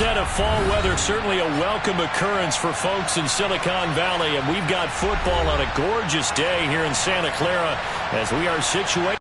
onset of fall weather, certainly a welcome occurrence for folks in Silicon Valley, and we've got football on a gorgeous day here in Santa Clara as we are situated.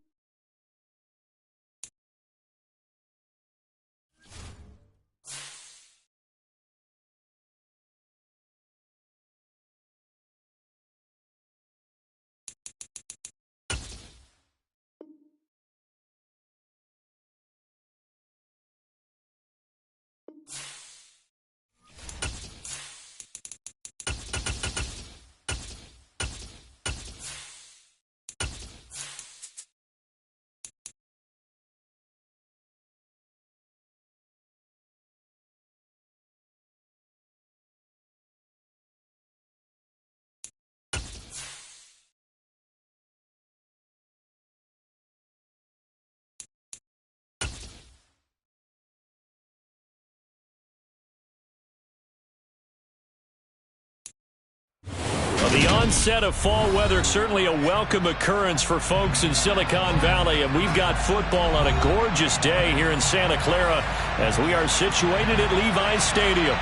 The onset of fall weather, certainly a welcome occurrence for folks in Silicon Valley, and we've got football on a gorgeous day here in Santa Clara as we are situated at Levi's Stadium.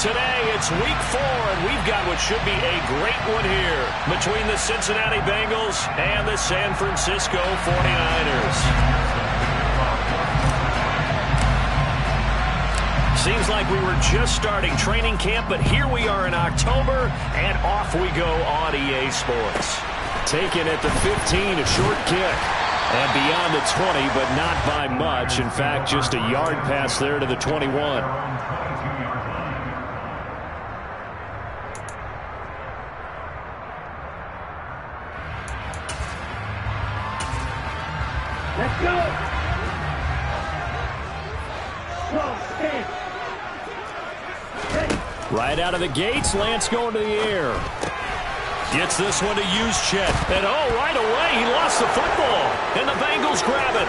Today, it's week 4, and we've got what should be a great one here between the Cincinnati Bengals and the San Francisco 49ers. Seems like we were just starting training camp, but here we are in October, and off we go on EA Sports. Taken at the 15, a short kick. And beyond the 20, but not by much. In fact, just a yard pass there to the 21. Let's go! Right out of the gates, Lance going to the air. Gets this one to Juszczyk. And right away, he lost the football. And the Bengals grab it.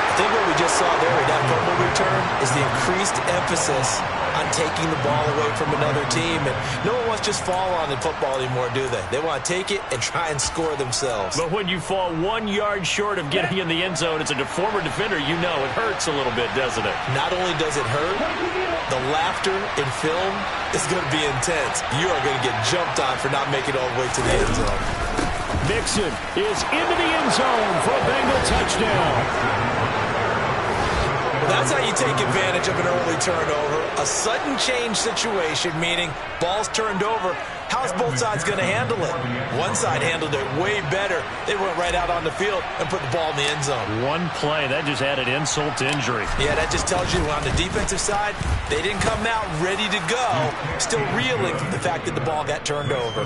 I think what we just saw there in that fumble return is the increased emphasis on taking the ball away from another team. And no one wants to just fall on in football anymore, do they? They want to take it and try and score themselves. But when you fall 1 yard short of getting in the end zone as a former defender, you know it hurts a little bit, doesn't it? Not only does it hurt, the laughter in film is going to be intense. You are going to get jumped on for not making it all the way to the end zone. Mixon is into the end zone for a Bengal touchdown. That's how you take advantage of an early turnover. A sudden change situation, meaning ball's turned over. How's both sides going to handle it? One side handled it way better. They went right out on the field and put the ball in the end zone. One play, that just added insult to injury. Yeah, that just tells you on the defensive side, they didn't come out ready to go. Still reeling from the fact that the ball got turned over.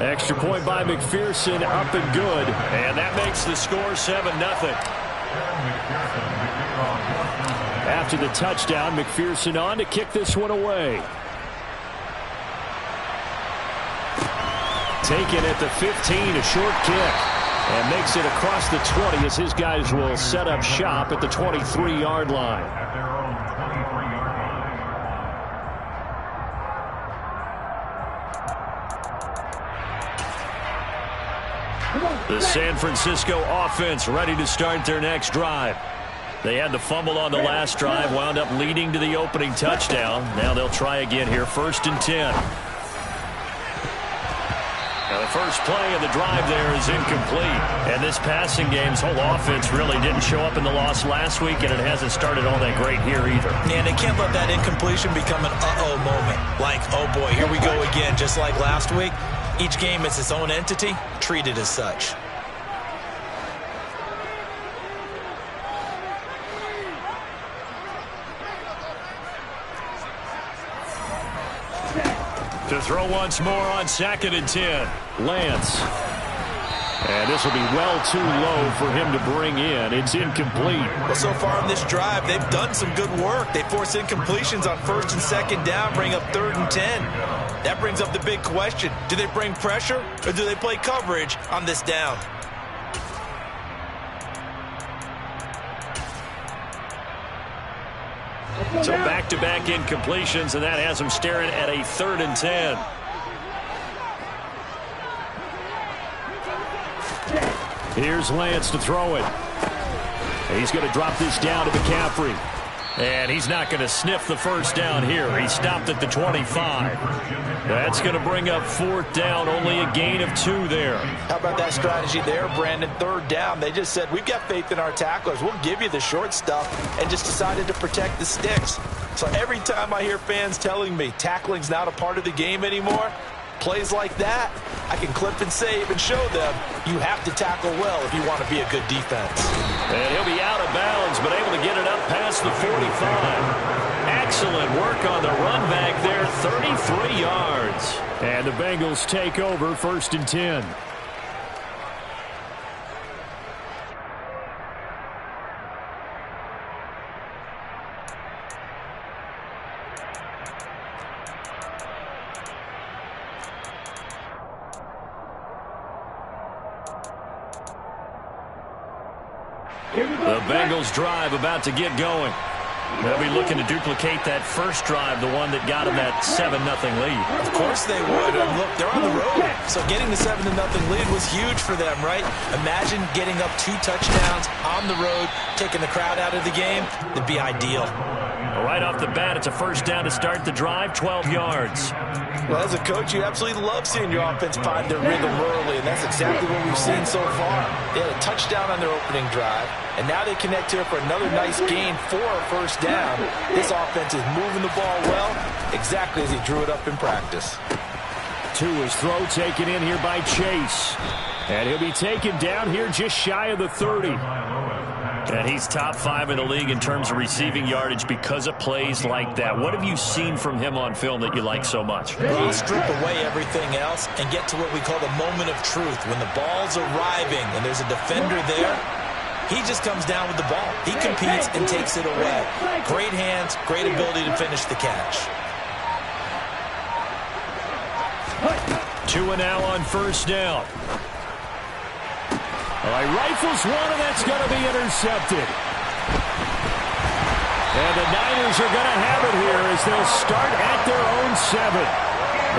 Extra point by McPherson, up and good. And that makes the score 7-0. After the touchdown, McPherson on to kick this one away. Taken at the 15, a short kick. And makes it across the 20 as his guys will set up shop at the 23-yard line. The San Francisco offense ready to start their next drive. They had the fumble on the last drive, wound up leading to the opening touchdown. Now they'll try again here, 1st and 10. Now the first play of the drive there is incomplete. And this passing game's whole offense really didn't show up in the loss last week, and it hasn't started all that great here either. And they can't let that incompletion become an uh-oh moment. Like, oh boy, here we go again, just like last week. Each game is its own entity, treated as such. To throw once more on 2nd and 10. Lance. And this will be well too low for him to bring in. It's incomplete. Well, so far in this drive, they've done some good work. They force incompletions on 1st and 2nd down, bring up 3rd and 10. That brings up the big question. Do they bring pressure or do they play coverage on this down? So back-to-back incompletions, and that has them staring at a 3rd and 10. Here's Lance to throw it. He's going to drop this down to McCaffrey. And he's not going to sniff the first down here. He stopped at the 25. That's going to bring up 4th down, only a gain of 2 there. How about that strategy there, Brandon? 3rd down. They just said, we've got faith in our tacklers. We'll give you the short stuff, and just decided to protect the sticks. So every time I hear fans telling me tackling's not a part of the game anymore, plays like that, I can clip and save and show them you have to tackle well if you want to be a good defense. And he'll be out of bounds, but able to get it up past the 45. Excellent work on the run back there, 33 yards. And the Bengals take over 1st and 10. The Bengals drive about to get going. They'll be looking to duplicate that first drive, the one that got them that 7-0 lead. Of course they would. Look, they're on the road. So getting the 7-0 lead was huge for them, right? Imagine getting up 2 touchdowns on the road, taking the crowd out of the game. It'd be ideal. Right off the bat, it's a 1st down to start the drive, 12 yards. Well, as a coach, you absolutely love seeing your offense find their rhythm early, and that's exactly what we've seen so far. They had a touchdown on their opening drive, and now they connect here for another nice gain for a 1st down. This offense is moving the ball well, exactly as he drew it up in practice. To his throw, taken in here by Chase. And he'll be taken down here just shy of the 30. And he's top 5 in the league in terms of receiving yardage because of plays like that. What have you seen from him on film that you like so much? Well, strip away everything else and get to what we call the moment of truth. When the ball's arriving and there's a defender there, he just comes down with the ball. He competes and takes it away. Great hands, great ability to finish the catch. 2 and now on 1st down. All right, rifles one, and that's going to be intercepted. And the Niners are going to have it here as they'll start at their own 7.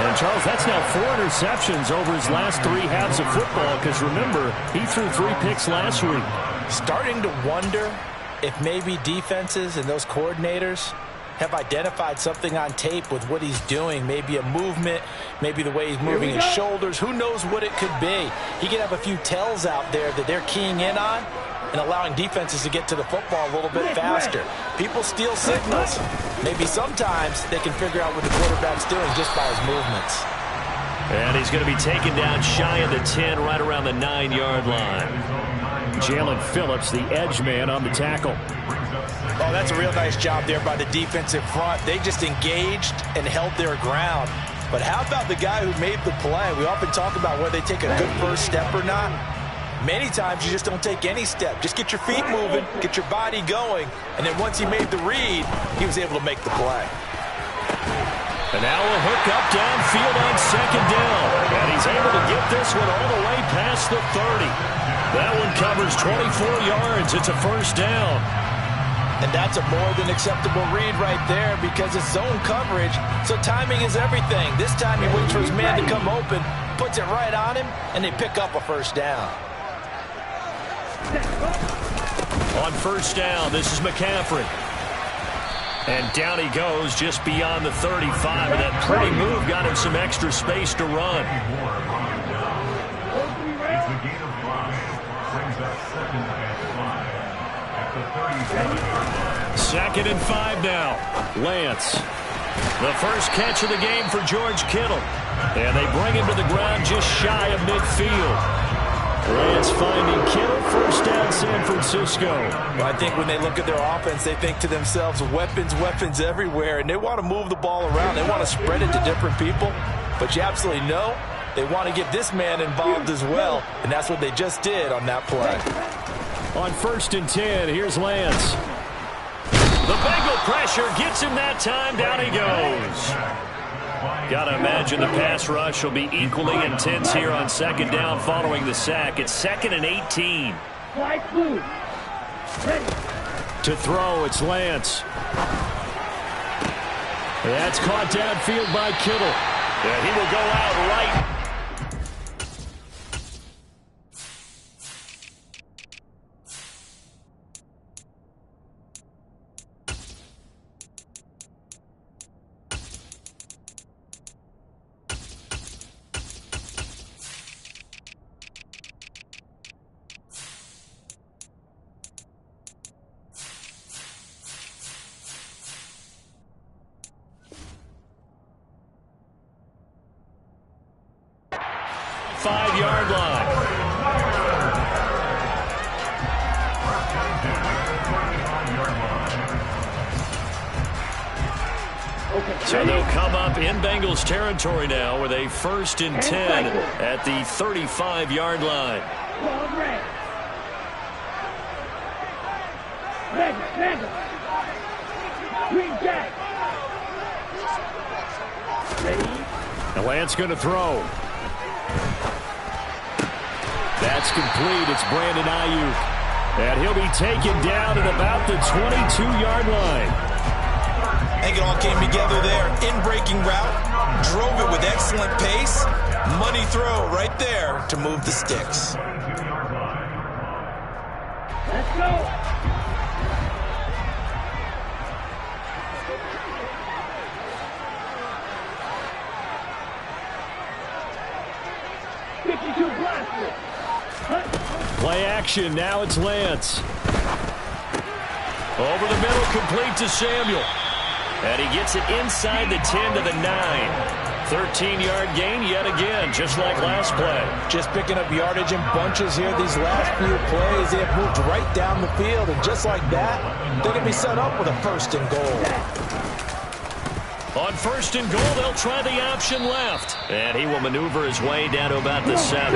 And, Charles, that's now 4 interceptions over his last 3 halves of football because, remember, he threw 3 picks last week. Starting to wonder if maybe defenses and those coordinators have identified something on tape with what he's doing. Maybe a movement, maybe the way he's moving his shoulders. Who knows what it could be? He could have a few tells out there that they're keying in on and allowing defenses to get to the football a little bit faster. People steal signals. Maybe sometimes they can figure out what the quarterback's doing just by his movements. And he's going to be taken down shy of the 10, right around the 9-yard line. Jalen Phillips, the edge man, on the tackle. Oh, that's a real nice job there by the defensive front. They just engaged and held their ground. But how about the guy who made the play? We often talk about whether they take a good first step or not. Many times you just don't take any step. Just get your feet moving, get your body going, and then once he made the read, he was able to make the play. And now a hook up downfield on 2nd down. And he's able to get this one all the way past the 30. That one covers 24 yards. It's a 1st down. And that's a more than acceptable read right there because it's zone coverage, so timing is everything. This time he waits for his man to come open, puts it right on him, and they pick up a 1st down. On 1st down, this is McCaffrey. And down he goes just beyond the 35, and that pretty move got him some extra space to run. Second and 5 now. Lance. The first catch of the game for George Kittle. And they bring him to the ground just shy of midfield. Lance finding Kittle, 1st down San Francisco. Well, I think when they look at their offense, they think to themselves, weapons everywhere, and they want to move the ball around. They want to spread it to different people. But you absolutely know they want to get this man involved as well, and that's what they just did on that play. On 1st and 10, here's Lance. The Bengal pressure gets him that time. Down he goes. Got to imagine the pass rush will be equally intense here on 2nd down following the sack. It's 2nd and 18. To throw, it's Lance. That's caught downfield by Kittle. Yeah, he will go out right. 35-yard line. So they'll come up in Bengals territory now with a 1st and 10 at the 35-yard line. And Lance going to throw. That's complete. It's Brandon Ayuk. And he'll be taken down at about the 22-yard line. I think it all came together there. In-breaking route, drove it with excellent pace. Money throw right there to move the sticks. Let's go. Play action. Now it's Lance. Over the middle, complete to Samuel. And he gets it inside the 10 to the 9. 13-yard gain yet again, just like last play. Just picking up yardage in bunches here these last few plays. They have moved right down the field, and just like that, they're going to be set up with a 1st and goal. On 1st and goal, they'll try the option left. And he will maneuver his way down to about the 7.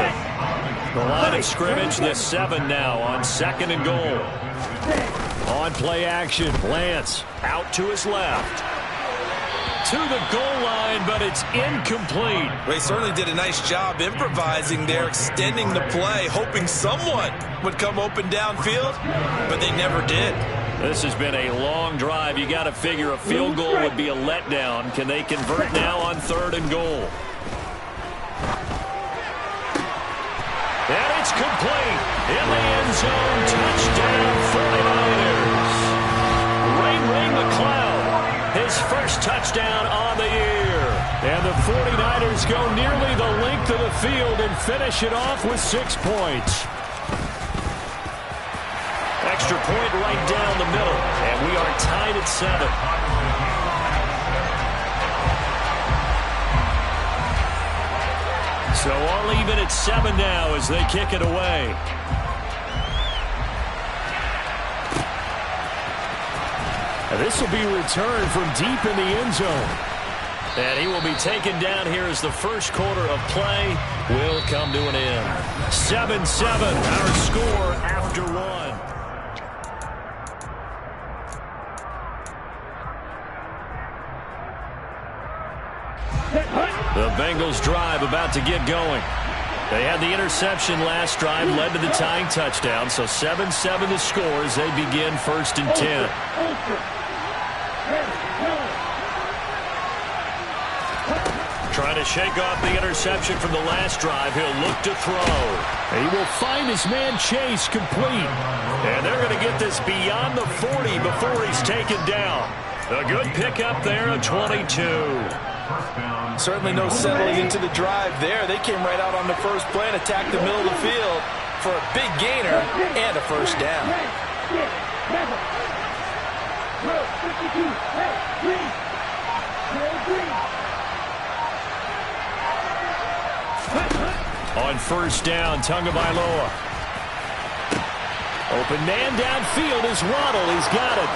The line of scrimmage, the 7 now on 2nd and goal. On play action, Lance out to his left. To the goal line, but it's incomplete. They certainly did a nice job improvising there, extending the play, hoping someone would come open downfield, but they never did. This has been a long drive. You got to figure a field goal would be a letdown. Can they convert now on 3rd and goal? And it's complete. In the end zone, touchdown 49ers. Ray McCloud, his first touchdown on the year. And the 49ers go nearly the length of the field and finish it off with 6 points. Extra point right down the middle, and we are tied at 7. So all even at 7 now as they kick it away. And this will be returned from deep in the end zone. And he will be taken down here as the first quarter of play will come to an end. 7-7, our score after 1. The Bengals drive about to get going. They had the interception last drive, led to the tying touchdown. So 7-7 the score as they begin 1st and 10. Trying to shake off the interception from the last drive. He'll look to throw. He will find his man Chase complete. And they're going to get this beyond the 40 before he's taken down. A good pickup there, a 22. Certainly no settling into the drive there. They came right out on the first play and attacked the middle of the field for a big gainer and a 1st down. On 1st down, Tagovailoa. Open man downfield is Waddle. He's got it.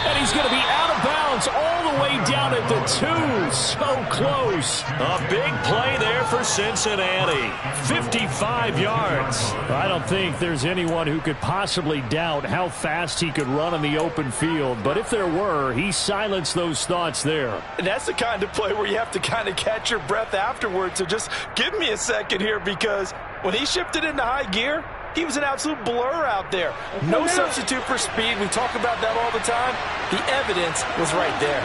And he's going to be out of bounds all the way down at the 2. So close. A big play there for Cincinnati. 55 yards. I don't think there's anyone who could possibly doubt how fast he could run in the open field. But if there were, he silenced those thoughts there. And that's the kind of play where you have to kind of catch your breath afterwards. So just give me a second here, because when he shifted into high gear, he was an absolute blur out there. No substitute for speed. We talk about that all the time. The evidence was right there.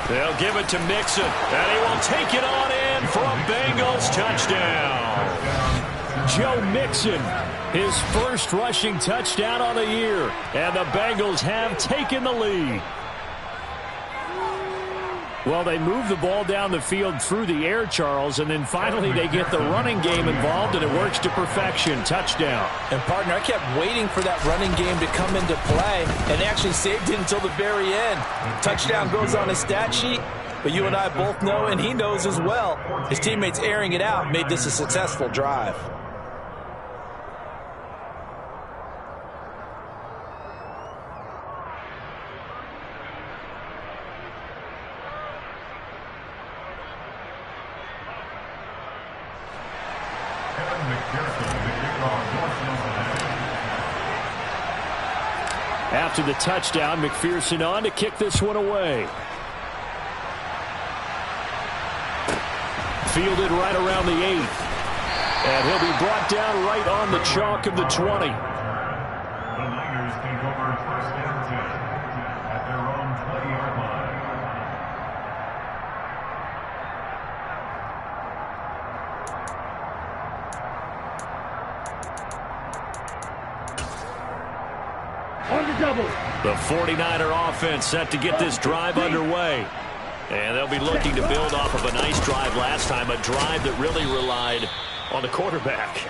They'll give it to Mixon, and he will take it on in for a Bengals touchdown. Joe Mixon, his first rushing touchdown on the year, and the Bengals have taken the lead. Well, they move the ball down the field through the air, Charles, and then finally they get the running game involved, and it works to perfection. Touchdown. And, partner, I kept waiting for that running game to come into play, and they actually saved it until the very end. Touchdown goes on the stat sheet. But you and I both know, and he knows as well, his teammates airing it out made this a successful drive. After the touchdown, McPherson on to kick this one away. Fielded right around the 8. And he'll be brought down right on the chalk of the 20. The Niners take over first and 10 at their own 20-yard line. The 49er offense set to get this drive underway. And they'll be looking to build off of a nice drive last time, a drive that really relied on the quarterback.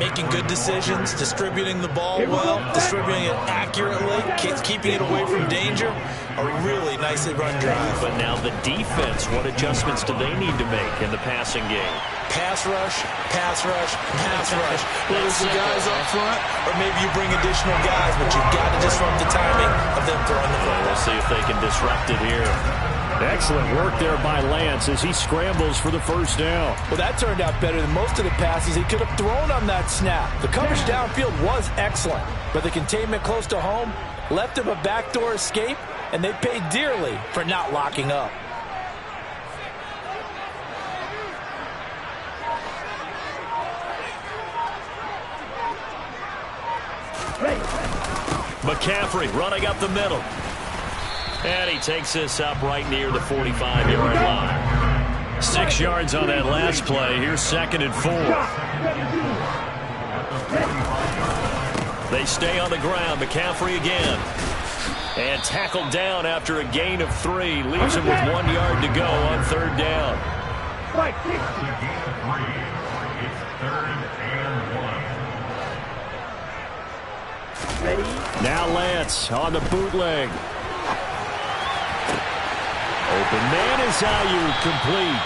Making good decisions, distributing the ball well, distributing it accurately, keeping it away from danger. A really nicely run drive. But now the defense, what adjustments do they need to make in the passing game? Pass rush, pass rush, pass rush. Whether it's the guys up front or maybe you bring additional guys, but you've got to disrupt the timing of them throwing the ball. We'll see if they can disrupt it here. Excellent work there by Lance as he scrambles for the first down. Well, that turned out better than most of the passes he could have thrown on that snap. The coverage downfield was excellent, but the containment close to home left him a backdoor escape, and they paid dearly for not locking up. McCaffrey running up the middle. And he takes this up right near the 45-yard line. 6 yards on that last play. Here's 2nd and 4. They stay on the ground. McCaffrey again. And tackled down after a gain of 3. Leaves him with 1 yard to go on 3rd down. After a gain of 3, it's 3rd and 1. Now Lance on the bootleg. Open man is Ayuk, complete.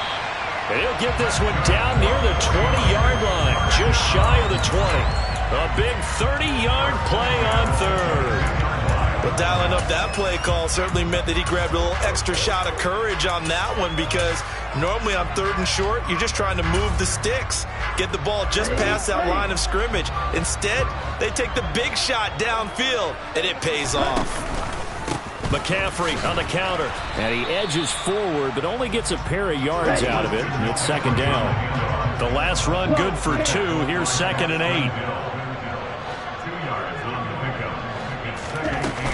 And he'll get this one down near the 20-yard line, just shy of the 20. A big 30-yard play on 3rd. But dialing up that play call certainly meant that he grabbed a little extra shot of courage on that one, because normally on 3rd and short, you're just trying to move the sticks, get the ball just past that line of scrimmage. Instead, they take the big shot downfield, and it pays off. McCaffrey on the counter. And he edges forward, but only gets a pair of yards out of it. And it's 2nd down. The last run good for 2. Here's 2nd and 8. 2 yards on the pickup. It's 2nd and 8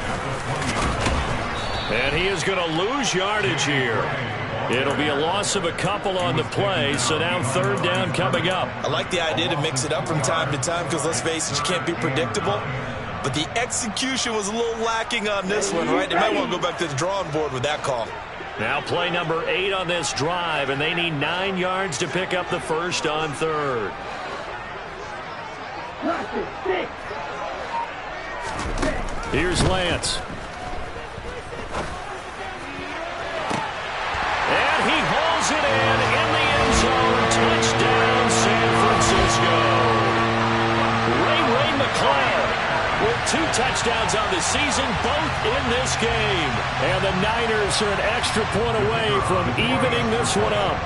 at the 20-yard line. And he is going to lose yardage here. It'll be a loss of a couple on the play, so now 3rd down coming up. I like the idea to mix it up from time to time, because let's face it, you can't be predictable. But the execution was a little lacking on this one, right? They might want to go back to the drawing board with that call. Now play number 8 on this drive, and they need 9 yards to pick up the first on 3rd. Here's Lance. And he hauls it in the end zone. Touchdown, San Francisco. Ray McCloud with 2 touchdowns on the season, both in this game. And the Niners are an extra point away from evening this one up.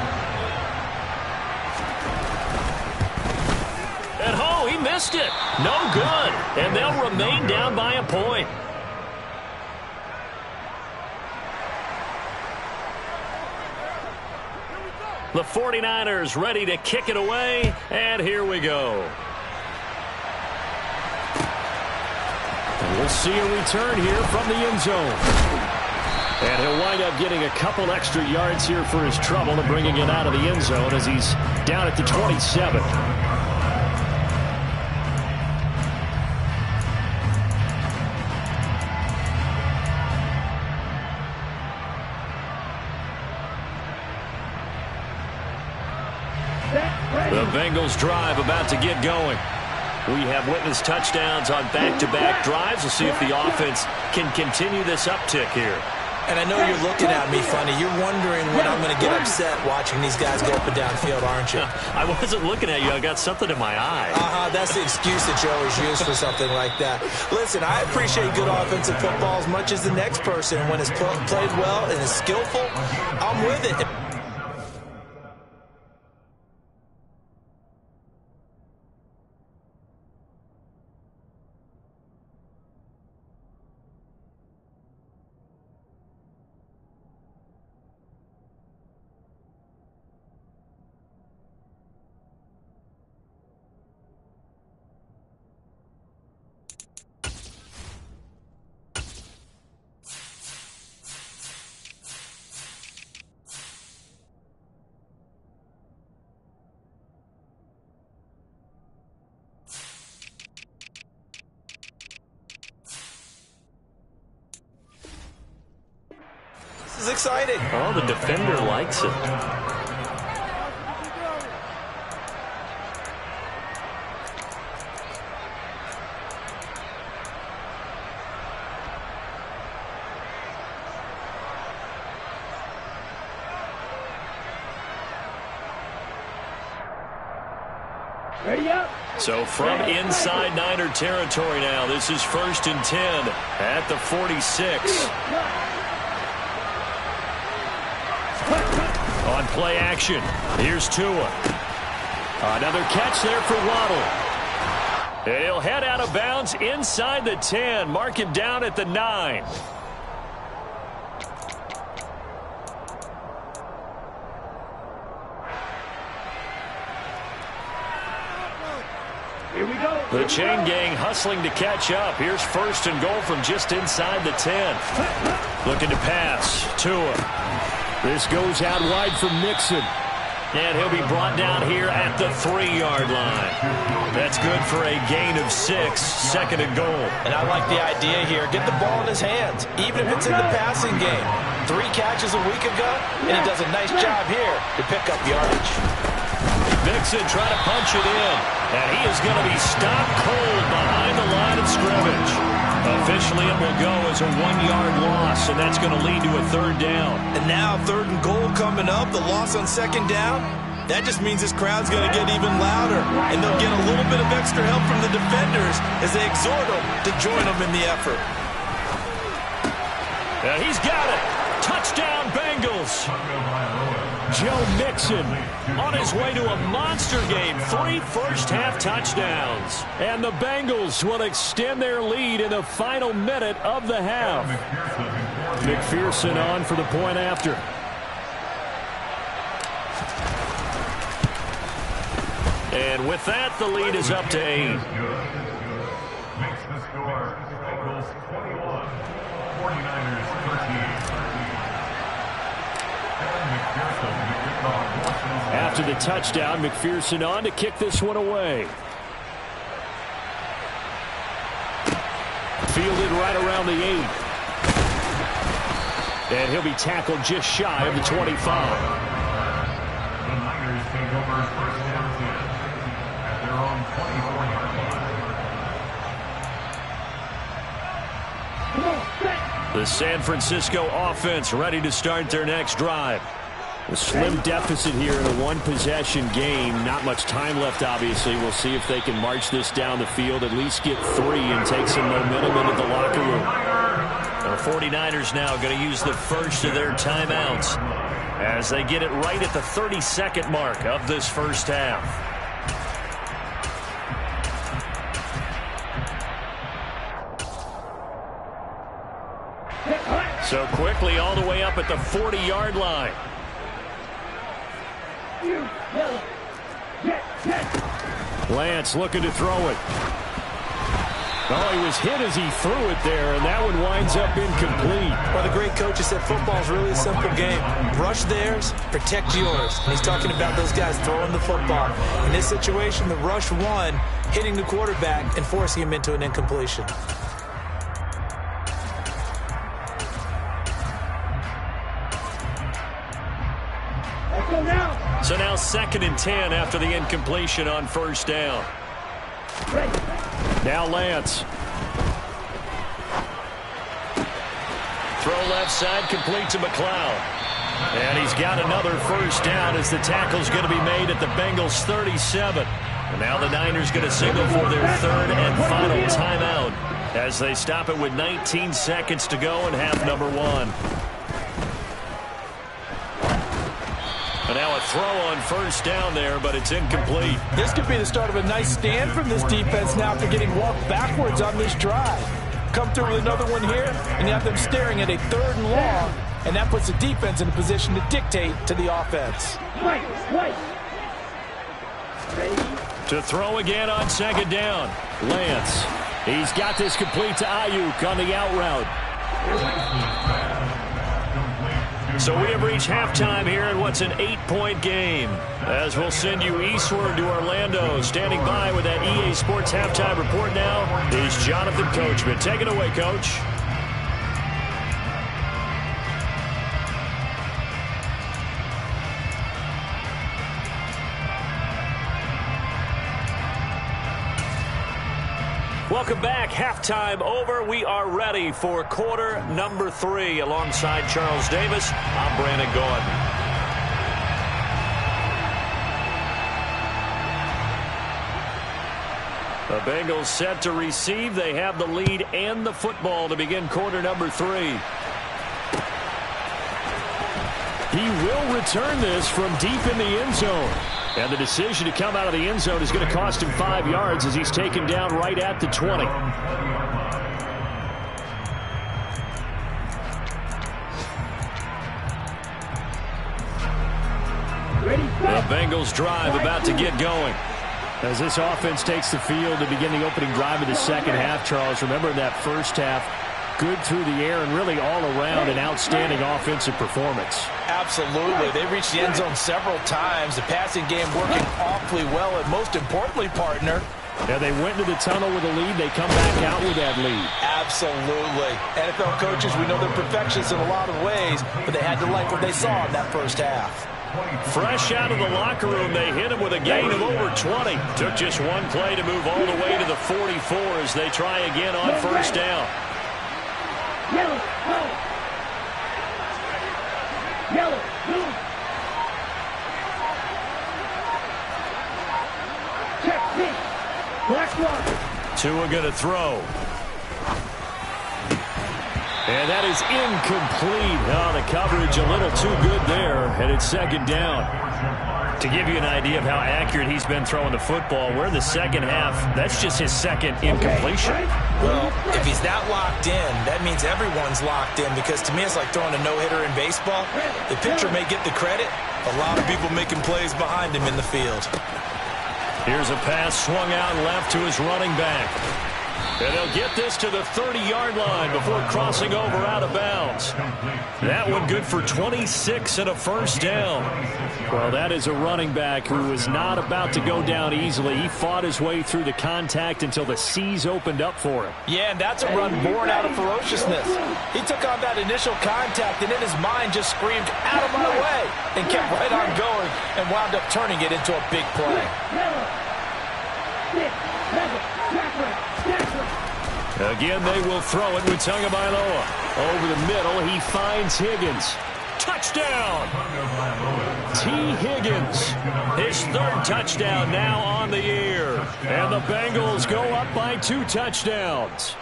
And he missed it. No good. And they'll remain down by a point. The 49ers ready to kick it away, and here we go. And we'll see a return here from the end zone. And he'll wind up getting a couple extra yards here for his trouble and bringing it out of the end zone as he's down at the 27. The Bengals drive about to get going. We have witnessed touchdowns on back-to-back drives. We'll see if the offense can continue this uptick here. And I know you're looking at me funny. You're wondering when I'm going to get upset watching these guys go up and down field, aren't you? I wasn't looking at you. I got something in my eye. That's the excuse that you always use for something like that. Listen, I appreciate good offensive football as much as the next person. When it's played well and is skillful, I'm with it. This is exciting. Oh, the defender likes it. Ready up. So from inside Niner territory now, this is 1st and 10 at the 46. On play action, here's Tua. Another catch there for Waddle. And he'll head out of bounds inside the 10. Mark him down at the 9. Here we go. The chain gang hustling to catch up. Here's 1st and goal from just inside the 10. Looking to pass. Tua. This goes out wide for Mixon. And he'll be brought down here at the 3-yard line. That's good for a gain of 6, 2nd and goal. And I like the idea here. Get the ball in his hands, even if it's in the passing game. 3 catches a week ago, and he does a nice job here to pick up yardage. Mixon trying to punch it in. And he is going to be stopped cold behind the line of scrimmage. Officially, it will go as a 1-yard loss, and that's going to lead to a 3rd down. And now 3rd and goal coming up, the loss on 2nd down. That just means this crowd's going to get even louder, and they'll get a little bit of extra help from the defenders as they exhort them to join them in the effort. And he's got it. Touchdown, Bengals. Joe Mixon on his way to a monster game. 3 first-half touchdowns. And the Bengals will extend their lead in the final minute of the half. McPherson on for the point after. And with that, the lead is up to 8. Makes the score. Bengals 21, 49ers 13. After the touchdown, McPherson on to kick this one away. Fielded right around the 8. And he'll be tackled just shy of the 25. The Niners take over 1st and 10 at their own 24-yard line. The San Francisco offense ready to start their next drive. A slim deficit here in a one-possession game. Not much time left, obviously. We'll see if they can march this down the field, at least get 3 and take some momentum into the locker room. The 49ers now going to use the first of their timeouts as they get it right at the 32nd mark of this first half. So quickly all the way up at the 40-yard line. Lance looking to throw it. Oh, he was hit as he threw it there, and that one winds up incomplete. Well, the great coach has said football's really a simple game. Rush theirs, protect yours. And he's talking about those guys throwing the football. In this situation, the rush won, hitting the quarterback and forcing him into an incompletion. So now 2nd and 10 after the incompletion on 1st down. Now Lance. throw left side, complete to McLeod. And he's got another first down as the tackle's going to be made at the Bengals 37. And now the Niners going to signal for their third and final timeout as they stop it with 19 seconds to go in half number one. And now a throw on first down there, but it's incomplete. This could be the start of a nice stand from this defense now after getting walked backwards on this drive. Come through with another one here, and you have them staring at a third and long, and that puts the defense in a position to dictate to the offense. To throw again on second down. Lance. He's got this complete to Ayuk on the out route. So we have reached halftime here in what's an 8-point game. As we'll send you eastward to Orlando. Standing by with that EA Sports halftime report now is Jonathan Coachman. Take it away, Coach. Welcome back. Halftime over. We are ready for quarter number 3. Alongside Charles Davis, I'm Brandon Gaudin. The Bengals set to receive. They have the lead and the football to begin quarter number 3. He will return this from deep in the end zone. And the decision to come out of the end zone is going to cost him 5 yards as he's taken down right at the 20. The Bengals drive about to get going. As this offense takes the field to begin the opening drive of the second half, Charles, remember in that first half, good through the air and really all around an outstanding offensive performance. Absolutely. They reached the end zone several times. The passing game working awfully well, and most importantly, partner, yeah, they went into the tunnel with a lead. They come back out with that lead. Absolutely. NFL coaches, we know they're perfectionists in a lot of ways, but they had to like what they saw in that first half. Fresh out of the locker room, they hit him with a gain of over 20. Took just one play to move all the way to the 44 as they try again on first down. Yellow, go. Yellow, go. Check, six. Black one. Tua going to throw. And that is incomplete. Oh, the coverage a little too good there, and it's second down. To give you an idea of how accurate he's been throwing the football, we're in the second half. That's just his second incompletion. Well, if he's that locked in, that means everyone's locked in, because to me it's like throwing a no-hitter in baseball. The pitcher may get the credit. A lot of people making plays behind him in the field. Here's a pass swung out left to his running back. And they'll get this to the 30-yard line before crossing over out of bounds. That one good for 26 and a first down. Well, that is a running back who is not about to go down easily. He fought his way through the contact until the seas opened up for him. Yeah, and that's a run born out of ferociousness. He took on that initial contact, and in his mind just screamed, "Out of my way," and kept right on going and wound up turning it into a big play. Again, they will throw it with Tagovailoa. Over the middle, he finds Higgins. Touchdown! T. Higgins, his third touchdown now on the year. And the Bengals go up by 2 touchdowns.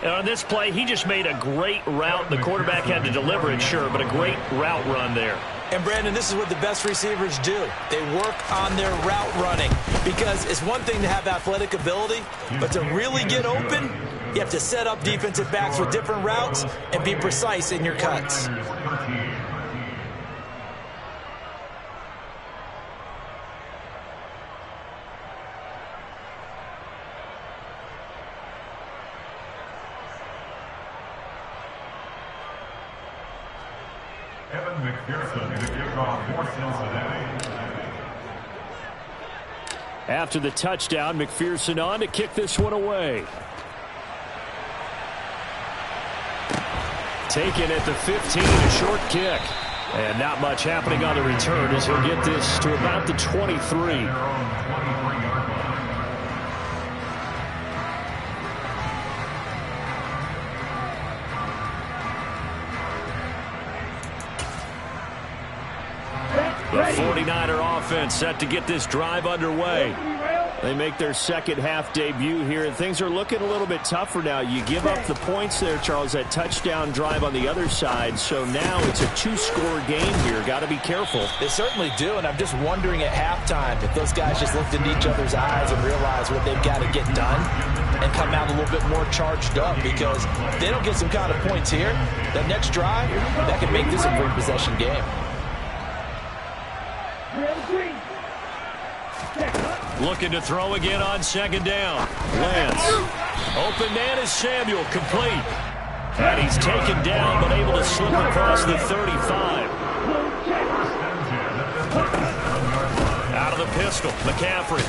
And on this play, he just made a great route. The quarterback had to deliver it, sure, but a great route run there. And, Brandon, this is what the best receivers do. They work on their route running, because it's one thing to have athletic ability, but to really get open, you have to set up defensive backs with different routes and be precise in your cuts. McPherson to kick off for Cincinnati. After the touchdown, McPherson on to kick this one away. Taken at the 15, a short kick. And not much happening on the return as he'll get this to about the 23. The 49er offense set to get this drive underway. They make their second half debut here, and things are looking a little bit tougher now. You give up the points there, Charles, that touchdown drive on the other side. So now it's a 2-score game here. Got to be careful. They certainly do, and I'm just wondering at halftime if those guys just looked into each other's eyes and realized what they've got to get done and come out a little bit more charged up, because if they don't get some kind of points here, that next drive, that could make this a three-possession game. Looking to throw again on second down. Lance. Open man is Samuel, complete. And he's taken down, but able to slip across the 35. Out of the pistol, McCaffrey.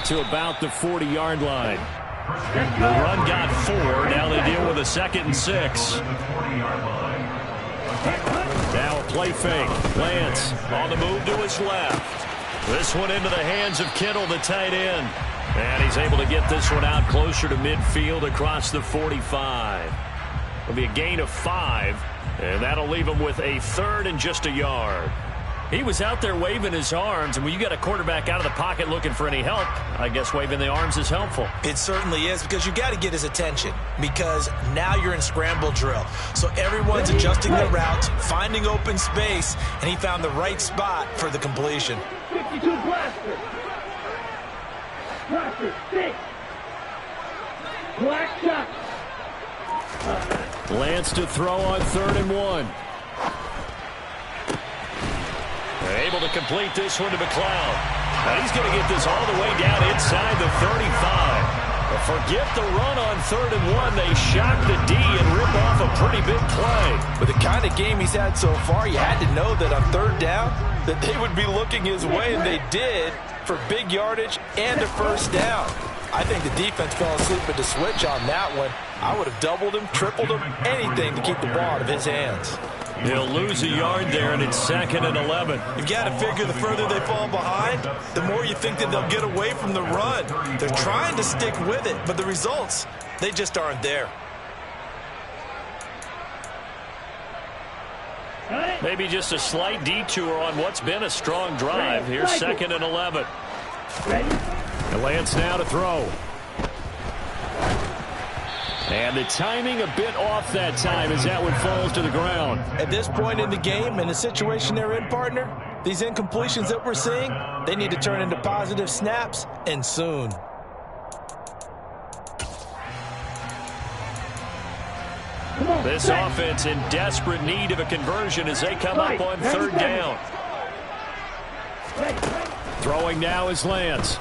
To about the 40-yard line. The run got 4. Now they deal with a 2nd and 6. Now a play fake. Lance on the move to his left. This one into the hands of Kittle, the tight end. And he's able to get this one out closer to midfield across the 45. It'll be a gain of 5, and that'll leave him with a 3rd and just a yard. He was out there waving his arms, and when you got a quarterback out of the pocket looking for any help, I guess waving the arms is helpful. It certainly is, because you got to get his attention, because now you're in scramble drill. So everyone's adjusting their routes, finding open space, and he found the right spot for the completion. 52 blaster. Blaster, 6. Black shot. Lance to throw on 3rd and 1. Able to complete this one to McLeod. And he's going to get this all the way down inside the 35. But forget the run on 3rd and 1. They shock the D and rip off a pretty big play. With the kind of game he's had so far, you had to know that on 3rd down, that they would be looking his way, and they did, for big yardage and a 1st down. I think the defense fell asleep at the switch on that one. I would have doubled him, tripled him, anything to keep the ball out of his hands. He'll lose a yard there, and it's 2nd and 11. You've got to figure the further they fall behind, the more you think that they'll get away from the run. They're trying to stick with it, but the results, they just aren't there. Maybe just a slight detour on what's been a strong drive. Here's 2nd and 11. And Lance now to throw. And the timing a bit off that time as that one falls to the ground. At this point in the game, in the situation they're in, partner, these incompletions that we're seeing, they need to turn into positive snaps, and soon. This offense in desperate need of a conversion as they come up on 3rd down. Throwing now is Lance.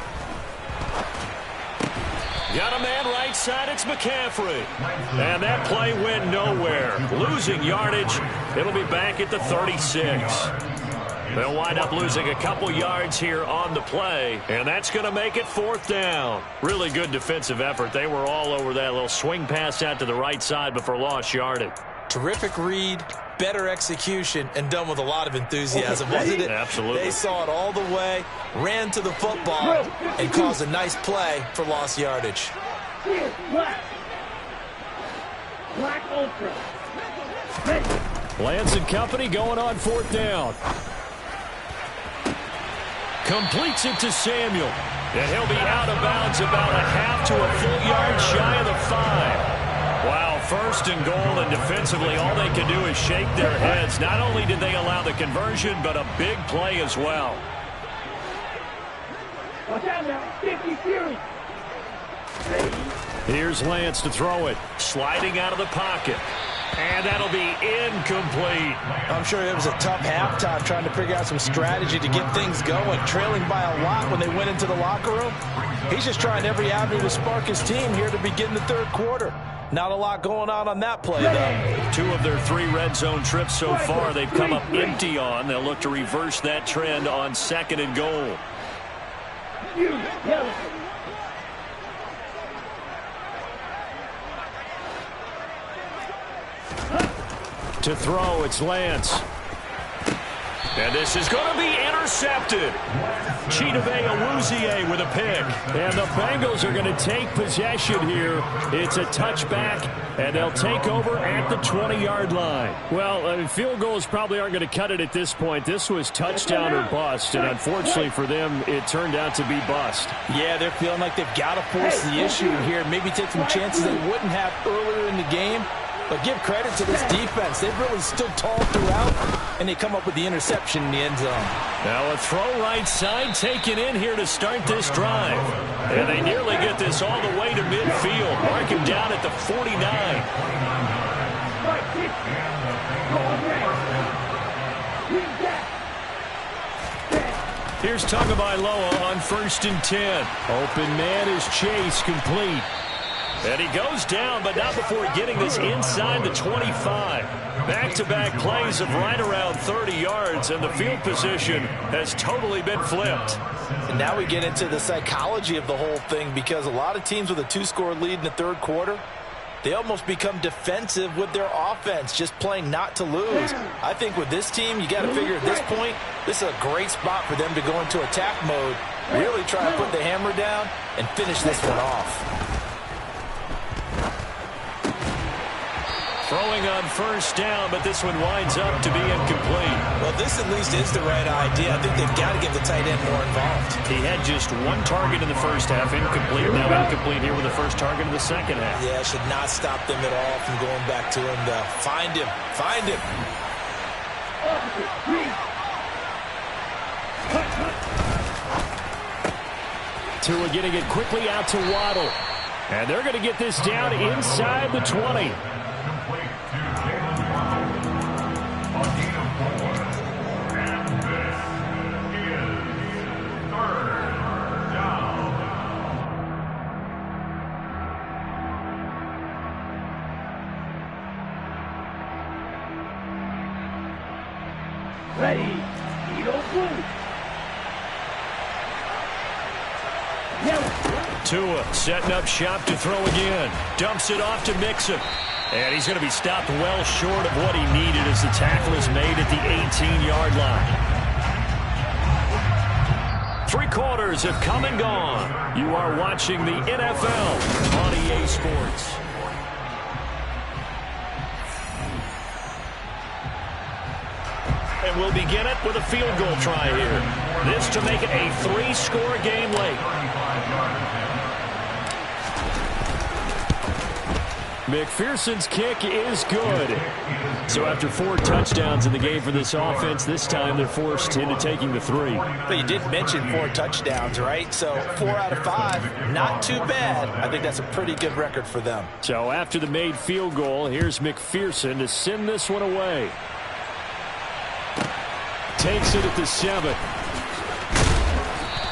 Got a man right side, it's McCaffrey. And that play went nowhere. Losing yardage, it'll be back at the 36. They'll wind up losing a couple yards here on the play, and that's going to make it 4th down. Really good defensive effort. They were all over that little swing pass out to the right side before lost yardage. Terrific read, better execution, and done with a lot of enthusiasm, wasn't it? Absolutely. They saw it all the way, ran to the football, and caused a nice play for lost yardage. Black. Black Ultra. Lance and company going on 4th down. Completes it to Samuel. And he'll be out of bounds about a half to a full yard shy of the 5. Wow, 1st and goal, and defensively all they can do is shake their heads. Not only did they allow the conversion, but a big play as well. Watch out now. 50 Fury. Here's Lance to throw it. Sliding out of the pocket. And that'll be incomplete. I'm sure it was a tough halftime trying to figure out some strategy to get things going. Trailing by a lot when they went into the locker room. He's just trying every avenue to spark his team here to begin the 3rd quarter. Not a lot going on that play, though. 2 of their 3 red zone trips so far they've come up empty on. They'll look to reverse that trend on 2nd and goal. Yellow. To throw, it's Lance. And this is going to be intercepted. Chidobe Awuzie with a pick. And the Bengals are going to take possession here. It's a touchback, and they'll take over at the 20-yard line. Well, field goals probably aren't going to cut it at this point. This was touchdown or bust, and unfortunately for them, it turned out to be bust. Yeah, they're feeling like they've got to force the issue here. Maybe take some chances they wouldn't have earlier in the game. But give credit to this defense. They've really stood tall throughout, and they come up with the interception in the end zone. Now a throw right side taken in here to start this drive. And they nearly get this all the way to midfield. Mark him down at the 49. Here's Tagovailoa on 1st and 10. Open man is Chase, complete. And he goes down, but not before getting this inside the 25. Back-to-back plays of right around 30 yards, and the field position has totally been flipped. And now we get into the psychology of the whole thing, because a lot of teams with a 2-score lead in the third quarter, they almost become defensive with their offense, just playing not to lose. I think with this team, you got to figure at this point, this is a great spot for them to go into attack mode, really try to put the hammer down and finish this one off. Throwing on 1st down, but this one winds up to be incomplete. Well, this at least is the right idea. I think they've got to get the tight end more involved. He had just one target in the first half, incomplete. Now incomplete here with the first target in the second half. Yeah, should not stop them at all from going back to him to find him. Find him. Tua getting it quickly out to Waddle. And they're going to get this down inside the 20. Ready, Eagle Blue. Tua setting up shop to throw again. Dumps it off to Mixon. And he's going to be stopped well short of what he needed as the tackle is made at the 18-yard line. 3 quarters have come and gone. You are watching the NFL on EA Sports. And we'll begin it with a field goal try here. This to make it a 3-score game late. McPherson's kick is good. So after 4 touchdowns in the game for this offense, this time they're forced into taking the 3. But you did mention 4 touchdowns, right? So 4 out of 5, not too bad. I think that's a pretty good record for them. So after the made field goal, here's McPherson to send this one away. Takes it at the 7.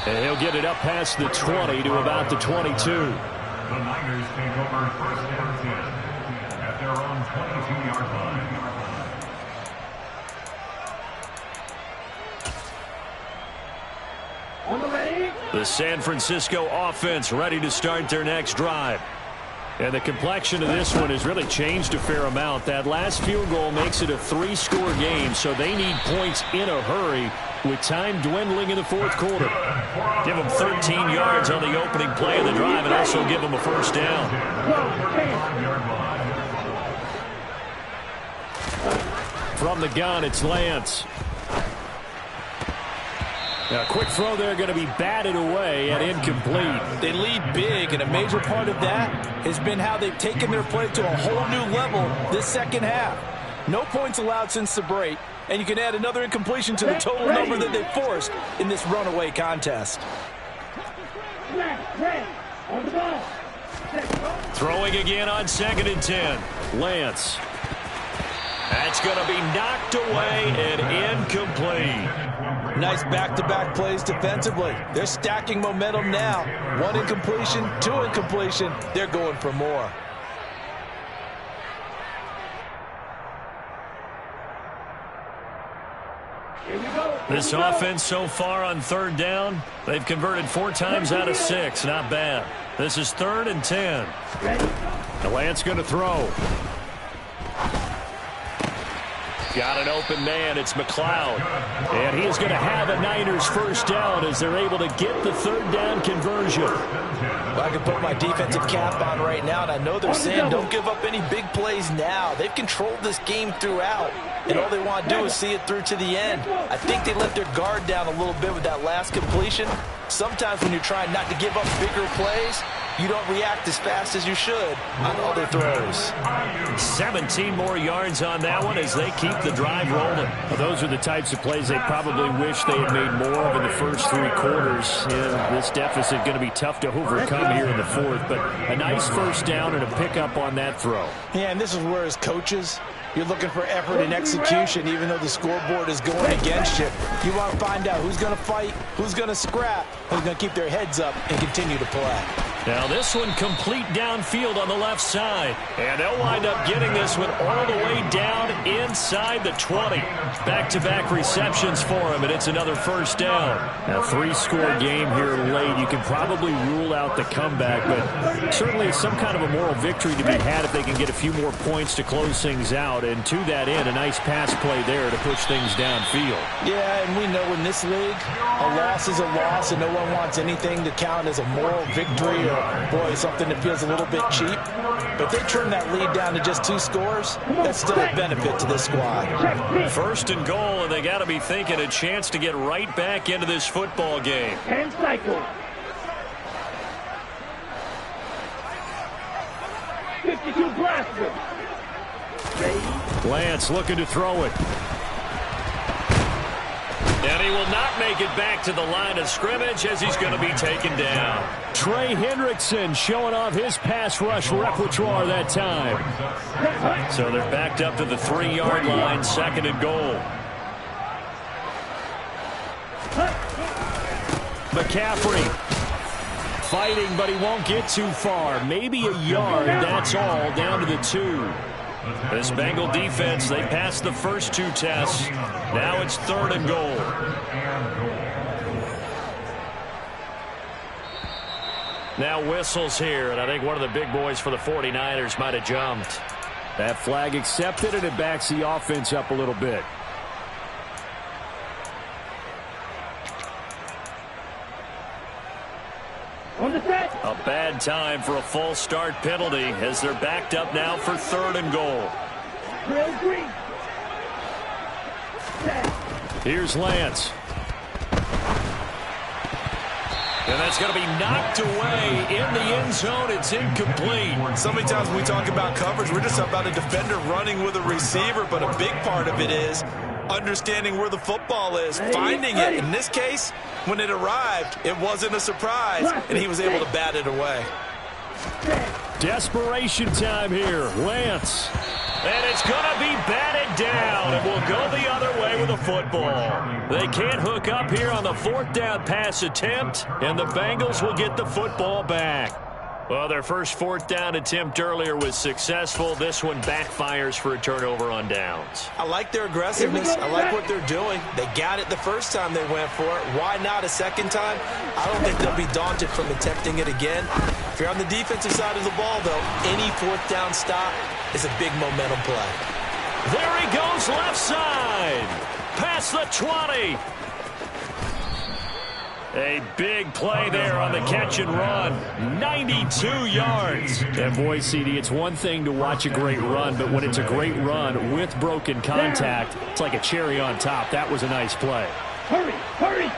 And he'll get it up past the 20 to about the 22. The Niners take over 1st and 10 at their own 22-yard line. The San Francisco offense ready to start their next drive. And the complexion of this one has really changed a fair amount. That last field goal makes it a 3-score game, so they need points in a hurry with time dwindling in the 4th quarter. Give them 13 yards on the opening play of the drive and also give them a 1st down. From the gun, it's Lance. A quick throw there going to be batted away and incomplete. They lead big, and a major part of that has been how they've taken their play to a whole new level this second half. No points allowed since the break, and you can add another incompletion to the total number that they forced in this runaway contest. Throwing again on 2nd and 10. Lance. That's going to be knocked away and incomplete. Nice back-to-back plays defensively. They're stacking momentum now. 1 incompletion, 2 incompletion. They're going for more. This offense so far on 3rd down, they've converted 4 times out of 6. Not bad. This is 3rd and 10. The Lance going to throw. Got an open man. It's McLeod. And he is going to have a Niners first down as they're able to get the third down conversion. Well, I can put my defensive cap on right now, and I know they're saying don't give up any big plays now. They've controlled this game throughout, and all they want to do is see it through to the end. I think they let their guard down a little bit with that last completion. Sometimes when you're trying not to give up bigger plays, you don't react as fast as you should on other throws. 17 more yards on that one as they keep the drive rolling. Well, those are the types of plays they probably wish they had made more of in the first three quarters. This deficit going to be tough to overcome here in the fourth, but a nice first down and a pickup on that throw. Yeah, and this is where as coaches, you're looking for effort and execution, even though the scoreboard is going against you. You want to find out who's going to fight, who's going to scrap, who's going to keep their heads up and continue to play. Now this one complete downfield on the left side. And they'll wind up getting this one all the way down inside the 20. Back-to-back receptions for him, and it's another first down. A three-score game here late. You can probably rule out the comeback, but certainly some kind of a moral victory to be had if they can get a few more points to close things out. And to that end, a nice pass play there to push things downfield. Yeah, and we know in this league, a loss is a loss, and no one wants anything to count as a moral victory or, boy, something that feels a little bit cheap. But if they trim that lead down to just 2 scores, that's still a benefit to this squad. First and goal, and they got to be thinking a chance to get right back into this football game. And cycle. 52 blaster. Lance looking to throw it. And he will not make it back to the line of scrimmage as he's going to be taken down. Trey Hendrickson showing off his pass rush repertoire that time. So they're backed up to the 3-yard line, second and goal. McCaffrey fighting, but he won't get too far. Maybe a yard, that's all, down to the 2. This Bengal defense, they passed the first 2 tests. Now it's third and goal. Now whistles here, and I think one of the big boys for the 49ers might have jumped. That flag accepted, and it backs the offense up a little bit. On the set. A bad time for a false start penalty as they're backed up now for third and goal. Drill green. Set. Here's Lance. And that's going to be knocked away in the end zone. It's incomplete. So many times when we talk about coverage, we're just about a defender running with a receiver, but a big part of it is understanding where the football is, finding it. In this case, when it arrived, it wasn't a surprise, and he was able to bat it away. Desperation time here. Lance. And it's going to be batted down, and we'll go the other way with the football. They can't hook up here on the 4th down pass attempt, and the Bengals will get the football back. Well, their first 4th down attempt earlier was successful. This one backfires for a turnover on downs. I like their aggressiveness. I like what they're doing. They got it the first time they went for it. Why not a second time? I don't think they'll be daunted from attempting it again. If you're on the defensive side of the ball, though, any 4th down stop is a big momentum play. There he goes left side. Past the 20. A big play there on the catch and run. 92 yards. And boy, CD, it's one thing to watch a great run, but when it's a great run with broken contact, it's like a cherry on top. That was a nice play. Hurry, hurry.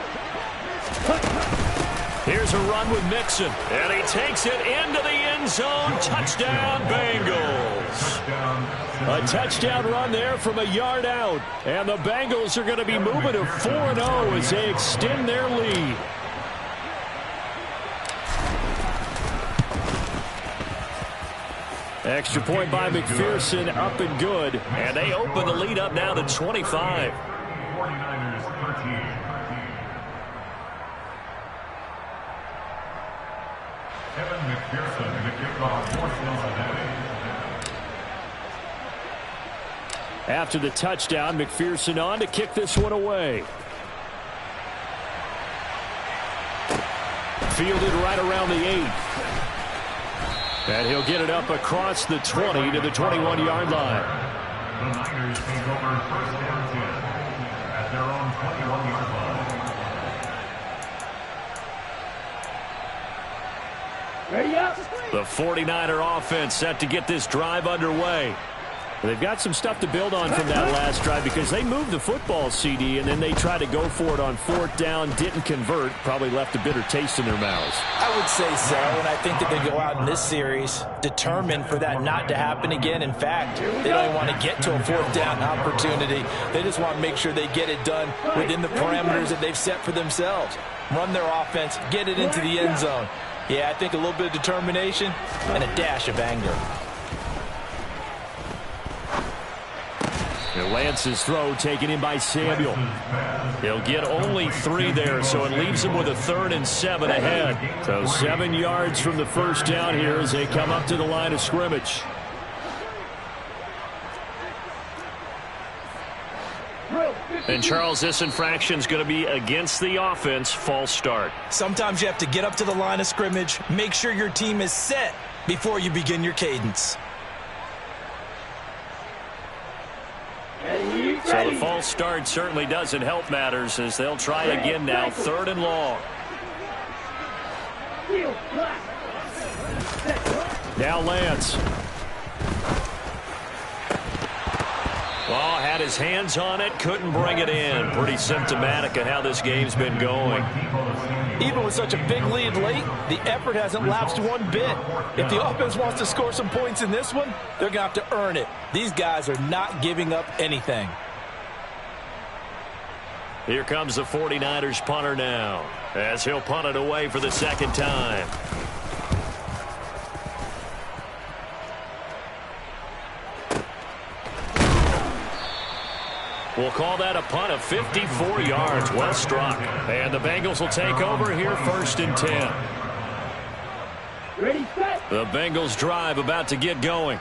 Here's a run with Mixon. And he takes it into the end zone. Touchdown, Bengals. A touchdown run there from a yard out. And the Bengals are going to be moving to 4-0 as they extend their lead. Extra point by McPherson, up and good. And they open the lead up now to 25. 49ers 13. Kevin McPherson, the kickoff for Cincinnati. After the touchdown, McPherson on to kick this one away. Fielded right around the 8. And he'll get it up across the 20 to the 21-yard line. The Niners take over first down 10 at their own 21-yard line. Ready up. The 49er offense set to get this drive underway. They've got some stuff to build on from that last drive because they moved the football, CD, and then they tried to go for it on fourth down, didn't convert, probably left a bitter taste in their mouths. I would say so, and I think that they go out in this series determined for that not to happen again. In fact, they don't even want to get to a fourth down opportunity. They just want to make sure they get it done within the parameters that they've set for themselves. Run their offense, get it into the end zone. Yeah, I think a little bit of determination and a dash of anger. Lance's throw taken in by Samuel. He'll get only 3 there, so it leaves him with a 3rd and 7 ahead. So 7 yards from the first down here as they come up to the line of scrimmage. And, Charles, this infraction is going to be against the offense. False start. Sometimes you have to get up to the line of scrimmage, make sure your team is set before you begin your cadence. So the false start certainly doesn't help matters as they'll try again now. 3rd and long. Now Lance. Oh, had his hands on it, couldn't bring it in. Pretty symptomatic of how this game's been going. Even with such a big lead late, the effort hasn't lapsed one bit. If the offense wants to score some points in this one, they're going to have to earn it. These guys are not giving up anything. Here comes the 49ers punter now, as he'll punt it away for the 2nd time. We'll call that a punt of 54 yards. Well struck. And the Bengals will take over here 1st and 10. Ready, set. The Bengals drive about to get going.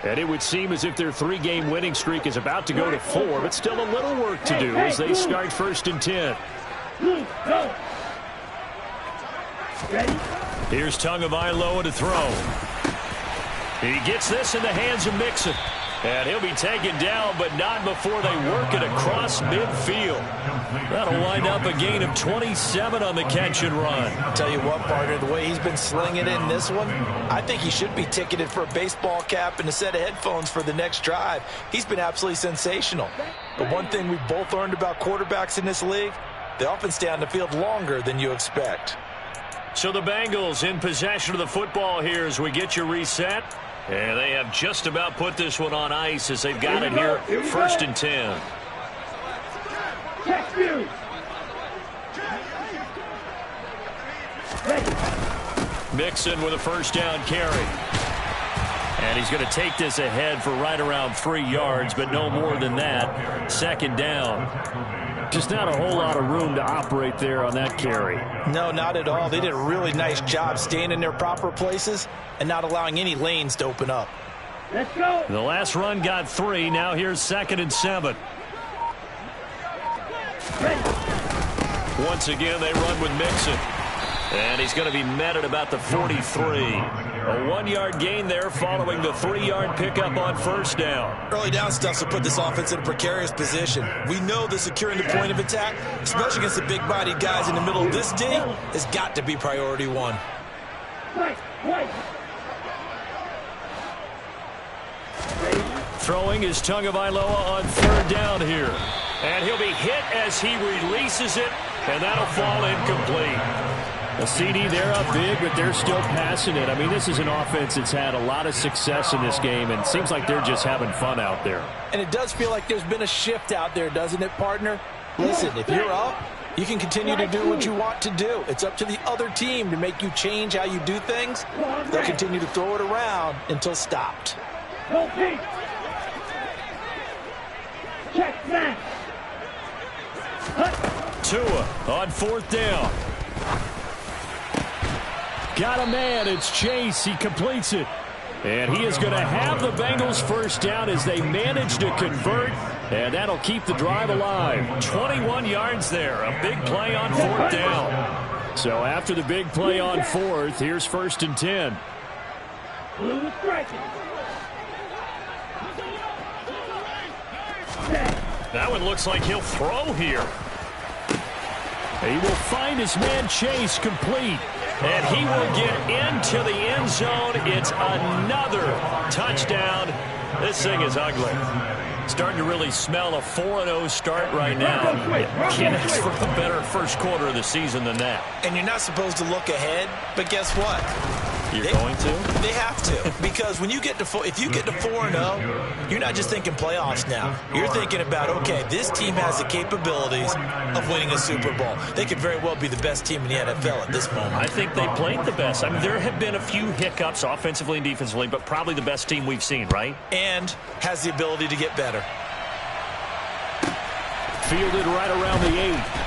And it would seem as if their 3-game winning streak is about to go to 4, but still a little work to do as they start 1st and 10. Go. Ready. Here's Tagovailoa to throw. He gets this in the hands of Mixon. And he'll be taken down, but not before they work it across midfield. That'll wind up a gain of 27 on the catch and run. Tell you what, partner, the way he's been slinging it in this one, I think he should be ticketed for a baseball cap and a set of headphones for the next drive. He's been absolutely sensational. But one thing we've both learned about quarterbacks in this league, they often stay on the field longer than you expect. So the Bengals in possession of the football here as we get you reset. And they have just about put this one on ice as they've got it here, 1st and 10. Check view. Mixon with a 1st down carry. And he's going to take this ahead for right around 3 yards, but no more than that. 2nd down. Just not a whole lot of room to operate there on that carry. No, not at all. They did a really nice job staying in their proper places and not allowing any lanes to open up. Let's go. The last run got 3. Now here's 2nd and 7. Once again, they run with Mixon. And he's going to be met at about the 43. A 1-yard gain there following the 3-yard pickup on 1st down. Early down stuff will put this offense in a precarious position. We know that securing the point of attack, especially against the big-bodied guys in the middle of this D, has got to be priority 1. Throwing is Tagovailoa on 3rd down here. And he'll be hit as he releases it, and that'll fall incomplete. A CD, they're up big, but they're still passing it. I mean, this is an offense that's had a lot of success in this game, and it seems like they're just having fun out there. And it does feel like there's been a shift out there, doesn't it, partner? Listen, if you're up, you can continue to do what you want to do. It's up to the other team to make you change how you do things. They'll continue to throw it around until stopped. Check that. Tua on 4th down. Got a man. It's Chase. He completes it. And he is going to have the Bengals 1st down as they manage to convert. And that'll keep the drive alive. 21 yards there. A big play on 4th down. So after the big play on 4th, here's 1st and 10. Blue striking. That one looks like he'll throw here. He will find his man Chase complete. And he will get into the end zone. It's another touchdown. This thing is ugly. Starting to really smell a 4-0 start right now. Can't ask for a better first quarter of the season than that. And you're not supposed to look ahead, but guess what? You're going to? They have to, because when you get to if you get to 4-0, you're not just thinking playoffs now. You're thinking about, okay, this team has the capabilities of winning a Super Bowl. They could very well be the best team in the NFL at this moment. I think they played the best. I mean, there have been a few hiccups offensively and defensively, but probably the best team we've seen, right? And has the ability to get better. Fielded right around the 8.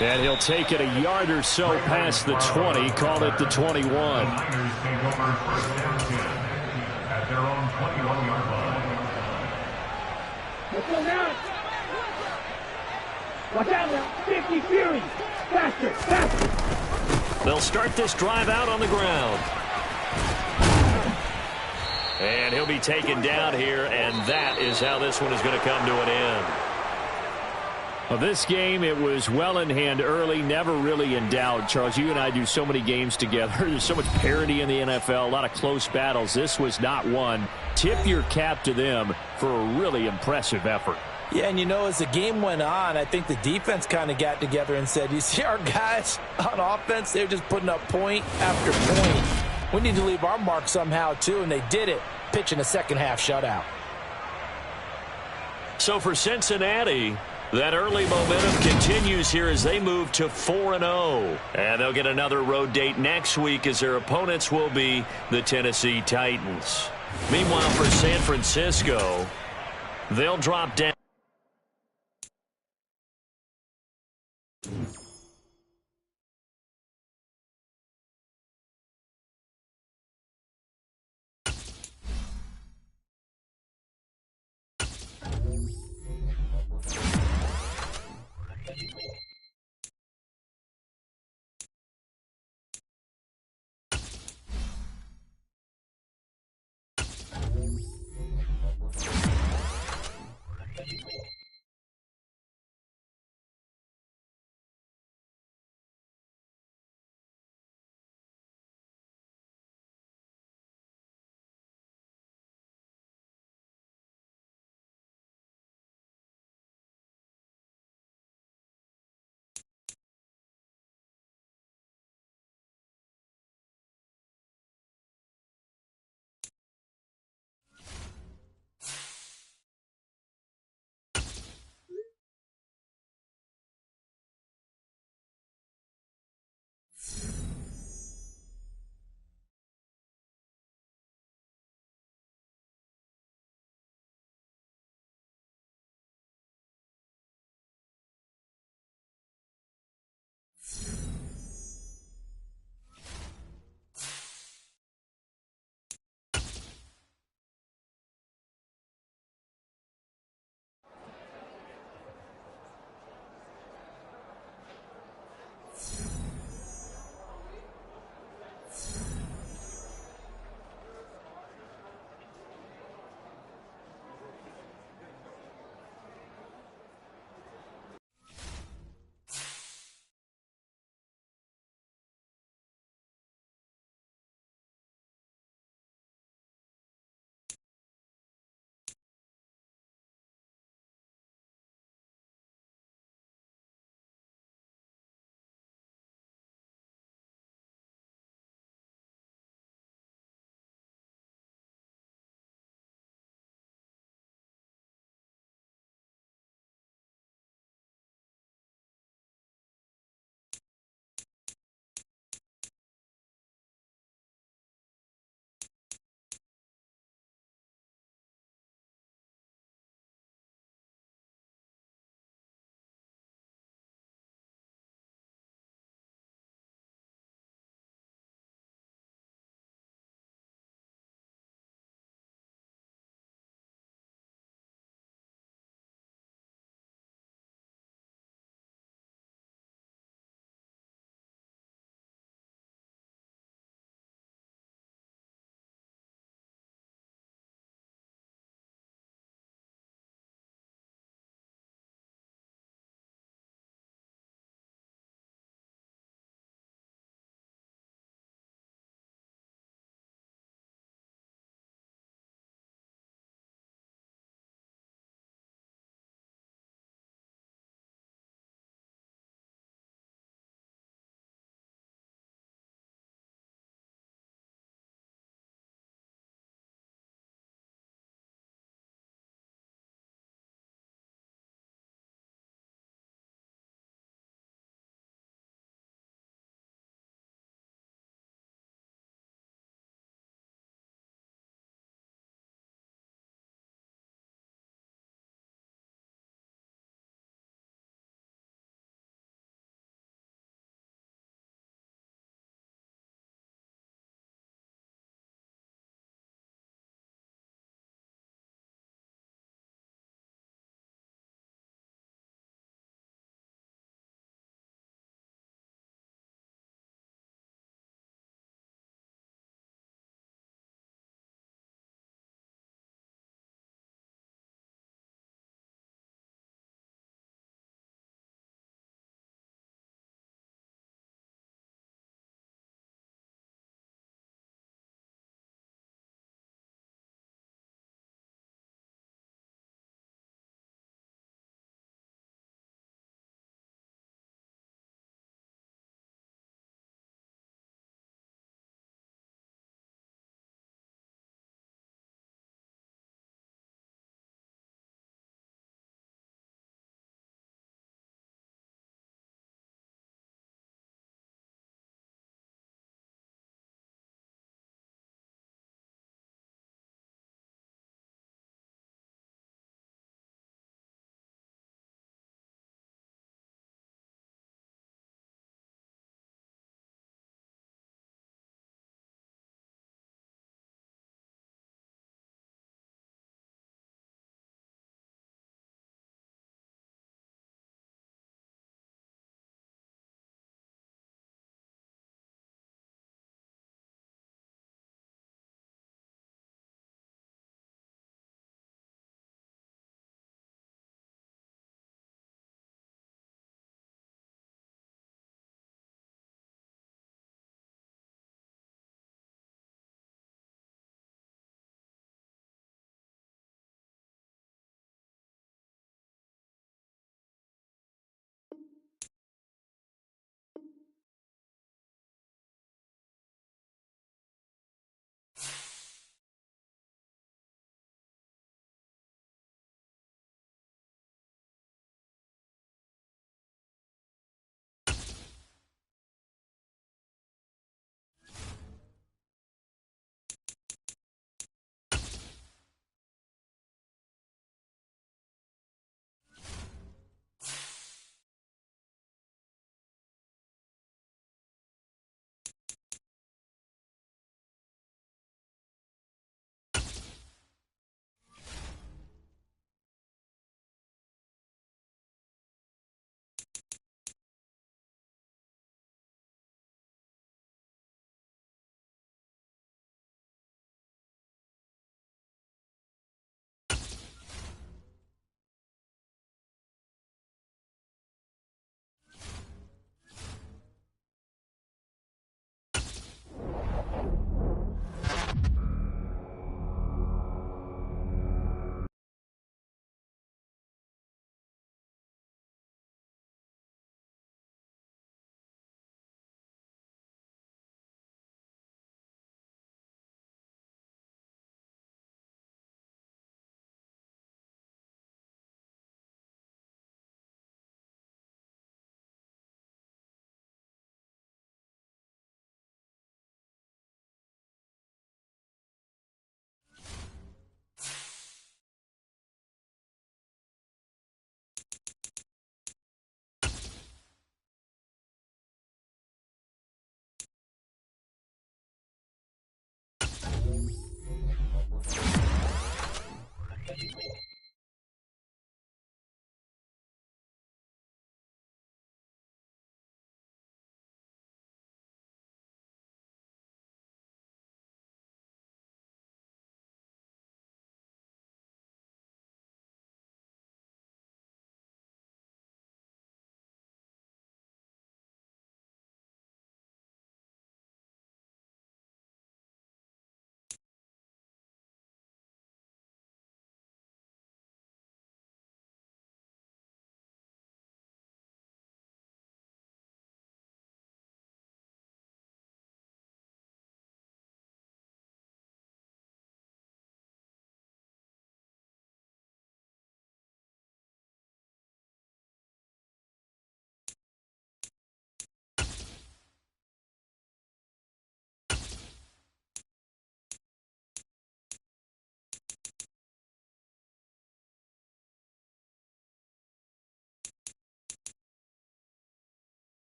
And he'll take it a yard or so past the 20, call it the 21. The Niners take over first down 10 at their own 21-yard line. Let's go now. Watch out now. 50 Fury. Faster, faster. They'll start this drive out on the ground. And he'll be taken down here, and that is how this one is going to come to an end. Well, this game, it was well in hand early, never really in doubt. Charles, you and I do so many games together. There's so much parity in the NFL, a lot of close battles. This was not one. Tip your cap to them for a really impressive effort. Yeah, and you know, as the game went on, I think the defense kind of got together and said, you see our guys on offense, they're just putting up point after point. We need to leave our mark somehow, too, and they did it, pitching a second-half shutout. So for Cincinnati, that early momentum continues here as they move to 4-0. And they'll get another road date next week as their opponents will be the Tennessee Titans. Meanwhile, for San Francisco, they'll drop down.